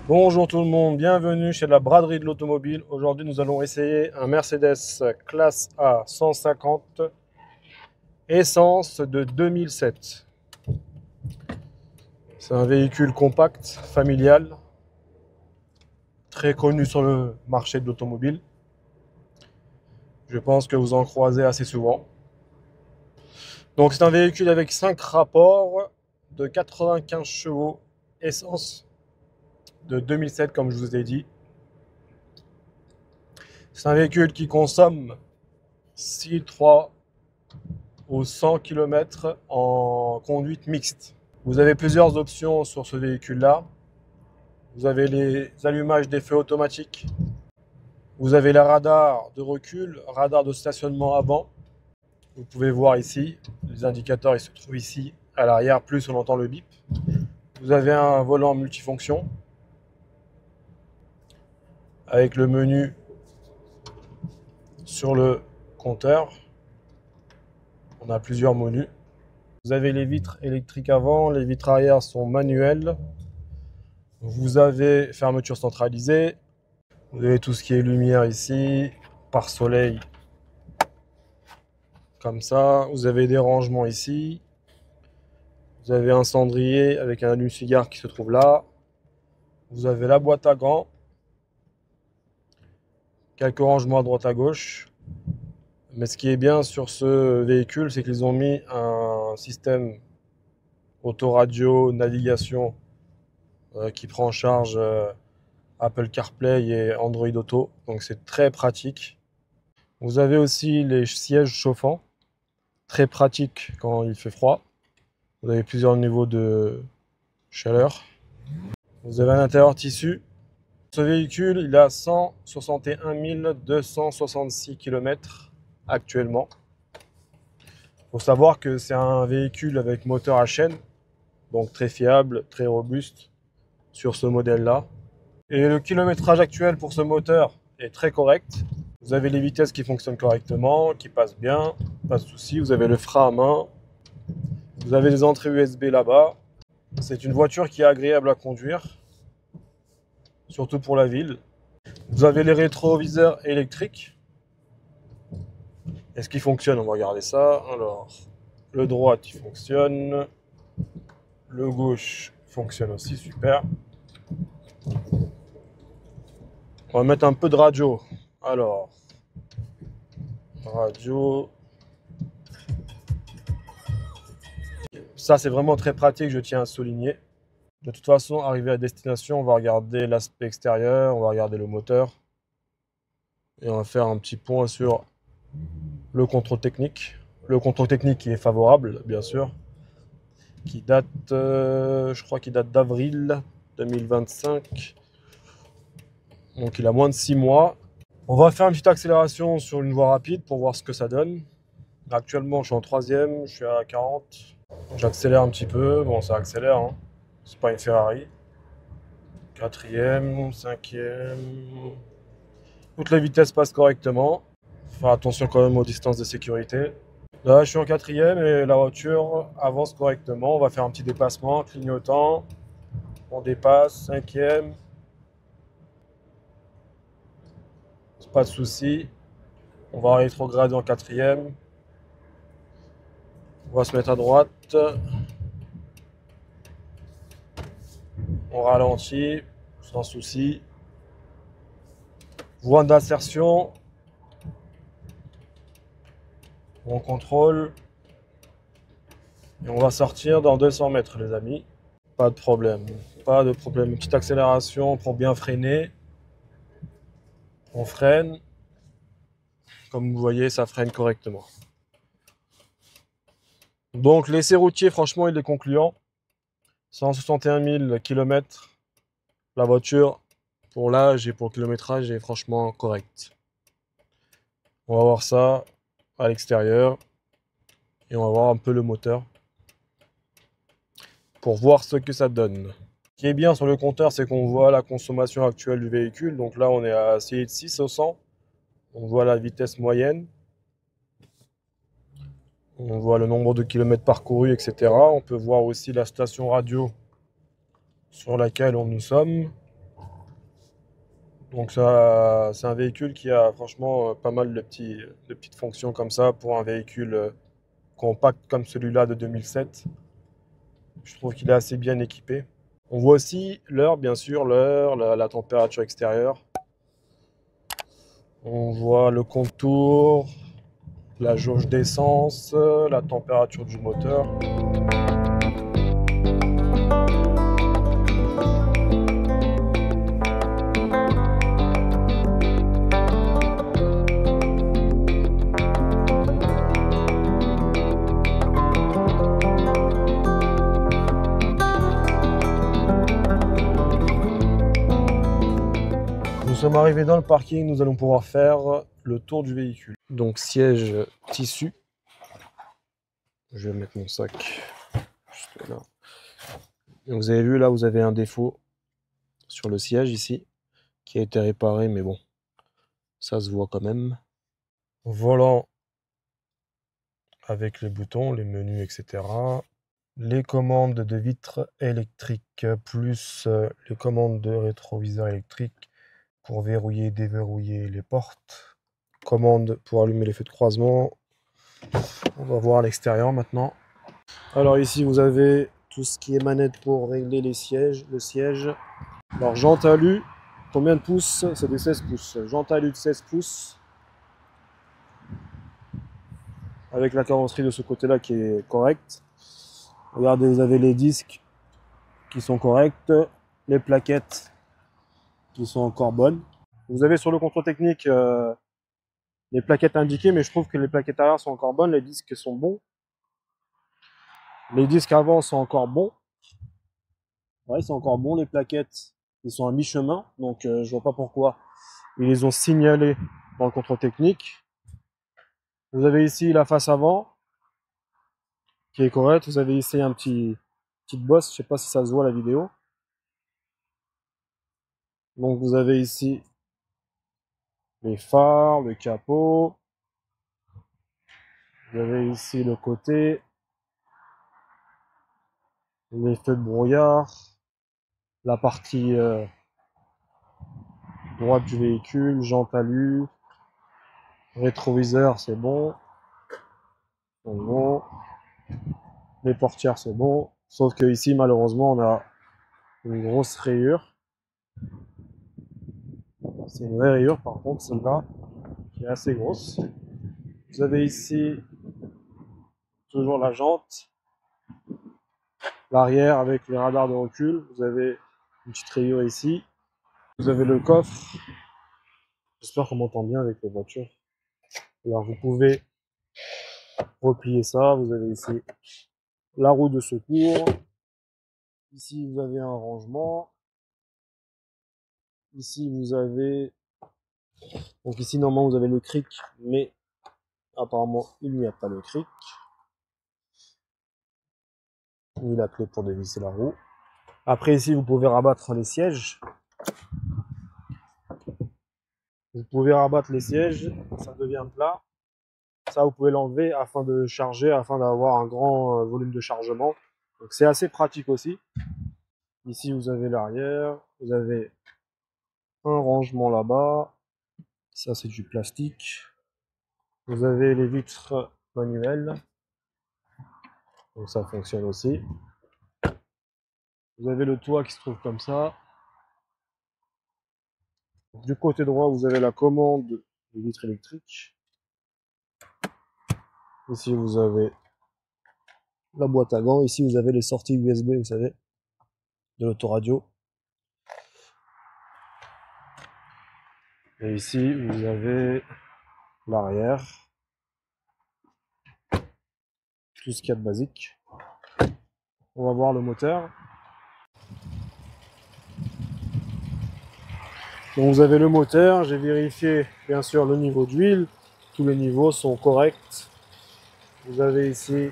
Bonjour tout le monde, bienvenue chez la braderie de l'automobile. Aujourd'hui, nous allons essayer un Mercedes classe A 150 essence de 2007. C'est un véhicule compact, familial, très connu sur le marché de l'automobile. Je pense que vous en croisez assez souvent. Donc c'est un véhicule avec 5 rapports de 95 chevaux, essence de 2007 comme je vous ai dit. C'est un véhicule qui consomme 6,3 aux 100 km en conduite mixte. Vous avez plusieurs options sur ce véhicule-là. Vous avez les allumages des feux automatiques. Vous avez le radar de recul, radar de stationnement avant. Vous pouvez voir ici, les indicateurs ils se trouvent ici à l'arrière, plus on entend le bip. Vous avez un volant multifonction avec le menu sur le compteur. On a plusieurs menus. Vous avez les vitres électriques avant, les vitres arrière sont manuelles. Vous avez fermeture centralisée. Vous avez tout ce qui est lumière ici, pare-soleil, comme ça. Vous avez des rangements ici. Vous avez un cendrier avec un allume-cigare qui se trouve là. Vous avez la boîte à gants. Quelques rangements à droite à gauche. Mais ce qui est bien sur ce véhicule, c'est qu'ils ont mis un système autoradio, navigation qui prend en charge Apple CarPlay et Android Auto. Donc c'est très pratique. Vous avez aussi les sièges chauffants. Très pratique quand il fait froid. Vous avez plusieurs niveaux de chaleur. Vous avez un intérieur tissu. Ce véhicule, il a 161 266 km actuellement. Il faut savoir que c'est un véhicule avec moteur à chaîne, donc très fiable, très robuste sur ce modèle-là. Et le kilométrage actuel pour ce moteur est très correct. Vous avez les vitesses qui fonctionnent correctement, qui passent bien, pas de souci. Vous avez le frein à main. Vous avez des entrées USB là-bas. C'est une voiture qui est agréable à conduire, surtout pour la ville. Vous avez les rétroviseurs électriques. Est-ce qu'ils fonctionnent? On va regarder ça. Alors, le droit il fonctionne. Le gauche fonctionne aussi, super. On va mettre un peu de radio. Alors, radio. Ça, c'est vraiment très pratique, je tiens à souligner. De toute façon, arrivé à destination, on va regarder l'aspect extérieur, on va regarder le moteur. Et on va faire un petit point sur le contrôle technique. Le contrôle technique qui est favorable, bien sûr. Qui date, je crois qu'il date d'avril 2025. Donc il a moins de 6 mois. On va faire une petite accélération sur une voie rapide pour voir ce que ça donne. Actuellement, je suis en 3e, je suis à 40. J'accélère un petit peu. Bon, ça accélère, hein. C'est pas une Ferrari. 4e, 5e. Toutes les vitesses passent correctement. Faire attention quand même aux distances de sécurité. Là, je suis en 4e et la voiture avance correctement. On va faire un petit dépassement, clignotant. On dépasse, 5e. Pas de souci. On va rétrograder en 4e. On va se mettre à droite. On ralentit, sans souci. Voie d'insertion. On contrôle. Et on va sortir dans 200 mètres, les amis. Pas de problème. Pas de problème. Une petite accélération pour bien freiner. On freine. Comme vous voyez, ça freine correctement. Donc l'essai routier, franchement, il est concluant. 161 000 km. La voiture, pour l'âge et pour le kilométrage, est franchement correcte. On va voir ça à l'extérieur. Et on va voir un peu le moteur. Pour voir ce que ça donne. Ce qui est bien sur le compteur, c'est qu'on voit la consommation actuelle du véhicule. Donc là, on est à 6 au 100. On voit la vitesse moyenne. On voit le nombre de kilomètres parcourus, etc. On peut voir aussi la station radio sur laquelle nous sommes. Donc ça, c'est un véhicule qui a franchement pas mal de petites fonctions comme ça pour un véhicule compact comme celui-là de 2007. Je trouve qu'il est assez bien équipé. On voit aussi l'heure, bien sûr, l'heure, la température extérieure. On voit le contour, la jauge d'essence, la température du moteur. Nous sommes arrivés dans le parking, nous allons pouvoir faire le tour du véhicule. Donc siège tissu. Je vais mettre mon sac juste là. Et vous avez vu là, vous avez un défaut sur le siège ici, qui a été réparé, mais bon, ça se voit quand même. Volant avec les boutons, les menus, etc. Les commandes de vitres électriques, plus les commandes de rétroviseur électrique pour verrouiller et déverrouiller les portes. Commande pour allumer les feux de croisement. On va voir à l'extérieur maintenant. Alors ici vous avez tout ce qui est manette pour régler les sièges, le siège. Alors jante alu, combien de pouces? C'est des 16 pouces. Jante alu de 16 pouces. Avec la carrosserie de ce côté-là qui est correcte. Regardez, vous avez les disques qui sont corrects, les plaquettes qui sont encore bonnes. Vous avez sur le contrôle technique les plaquettes indiquées, mais je trouve que les plaquettes arrière sont encore bonnes, les disques sont bons. Les disques avant sont encore bons. Ouais, ils sont encore bons, les plaquettes, ils sont à mi-chemin, donc je vois pas pourquoi ils les ont signalés dans le contrôle technique. Vous avez ici la face avant qui est correcte. Vous avez ici un petite bosse, je sais pas si ça se voit à la vidéo. Donc vous avez ici les phares, le capot. Vous avez ici le côté, les feux de brouillard, la partie droite du véhicule, jante alu, rétroviseur c'est bon, les portières c'est bon, sauf que ici malheureusement on a une grosse rayure. C'est une vraie rayure par contre celle-là, qui est assez grosse. Vous avez ici toujours la jante, l'arrière avec les radars de recul, vous avez une petite rayure ici. Vous avez le coffre, j'espère qu'on m'entend bien avec les voitures. Alors vous pouvez replier ça, vous avez ici la roue de secours, ici vous avez un rangement, ici vous avez, donc ici normalement vous avez le cric, mais apparemment il n'y a pas le cric, ni la clé pour dévisser la roue. Après ici vous pouvez rabattre les sièges, vous pouvez rabattre les sièges, ça devient plat. Ça, vous pouvez l'enlever afin de charger, afin d'avoir un grand volume de chargement. Donc c'est assez pratique aussi. Ici, vous avez l'arrière, vous avez un rangement là-bas. Ça, c'est du plastique. Vous avez les vitres manuelles. Donc ça fonctionne aussi. Vous avez le toit qui se trouve comme ça. Du côté droit, vous avez la commande des vitres électriques. Ici, vous avez la boîte à gants. Ici, vous avez les sorties USB, vous savez, de l'autoradio. Et ici, vous avez l'arrière. Tout ce qu'il y a de basique. On va voir le moteur. Donc vous avez le moteur. J'ai vérifié bien sûr le niveau d'huile. Tous les niveaux sont corrects. Vous avez ici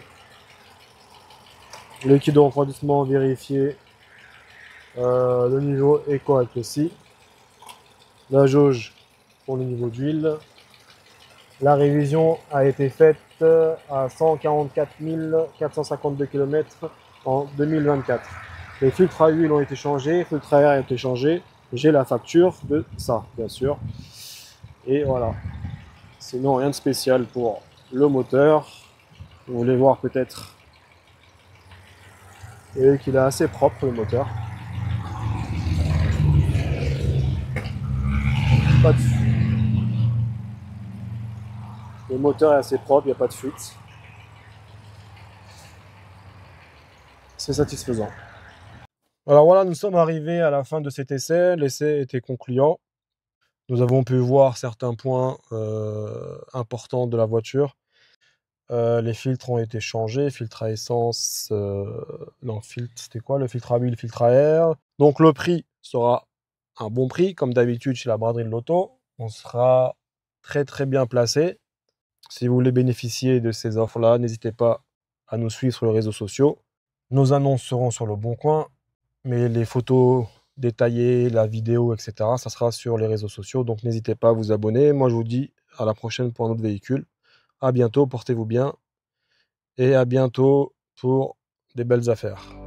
le liquide de refroidissement vérifié. Le niveau est correct aussi. La jauge pour le niveau d'huile. La révision a été faite à 144 452 km en 2024. Les filtres à huile ont été changés, les filtres à air ont été changés. j'ai la facture de ça, bien sûr. Et voilà. Sinon, rien de spécial pour le moteur. Vous voulez voir peut-être qu'il est assez propre, le moteur. Pas de... Le moteur est assez propre, il n'y a pas de fuite. C'est satisfaisant. Alors voilà, nous sommes arrivés à la fin de cet essai. L'essai était concluant. Nous avons pu voir certains points importants de la voiture. Les filtres ont été changés, filtre à essence, non, c'était quoi? Le filtre à huile, filtre à air. Donc le prix sera un bon prix, comme d'habitude chez la braderie de l'auto. On sera très très bien placé. Si vous voulez bénéficier de ces offres-là, n'hésitez pas à nous suivre sur les réseaux sociaux. Nos annonces seront sur le Bon Coin, mais les photos détaillées, la vidéo, etc., ça sera sur les réseaux sociaux. Donc n'hésitez pas à vous abonner. Moi, je vous dis à la prochaine pour un autre véhicule. À bientôt, portez-vous bien et à bientôt pour des belles affaires.